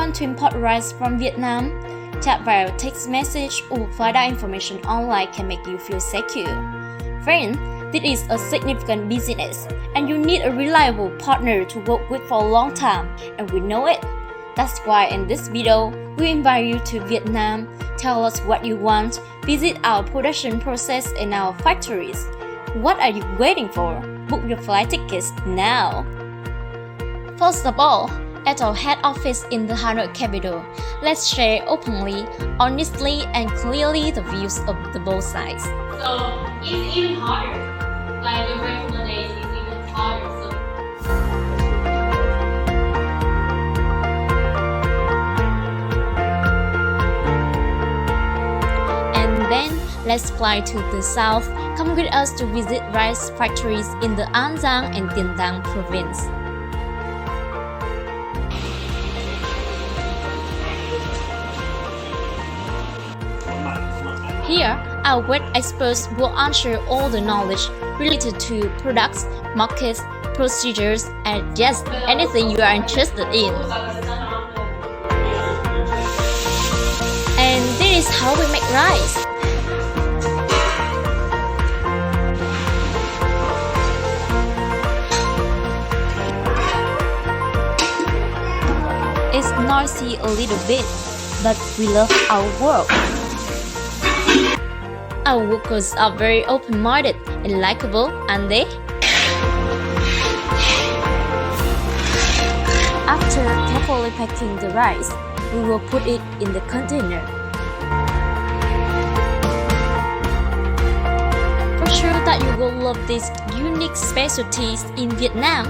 want to import rice from Vietnam? Chat via text message or find out information online can make you feel secure. Friend, this is a significant business and you need a reliable partner to work with for a long time, and we know it. That's why in this video, we invite you to Vietnam. Tell us what you want, visit our production process in our factories. What are you waiting for? Book your flight tickets now! First of all, at our head office in the Hanoi capital, let's share openly, honestly, and clearly the views of the both sides. So it's even harder. Like the regular days is even harder. And then let's fly to the south. Come with us to visit rice factories in the An Giang and Tiền Giang province. Here, our web experts will answer all the knowledge related to products, markets, procedures, and just anything you are interested in. And this is how we make rice. It's noisy a little bit, but we love our work. Our workers are very open-minded and likable, aren't they? After carefully packing the rice, we will put it in the container. For sure that you will love these unique specialties in Vietnam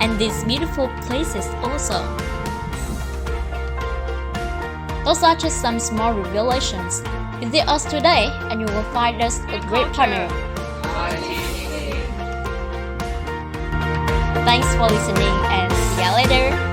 and these beautiful places also. Those are just some small revelations. Visit us today and you will find us a great partner. Thanks for listening and see you later.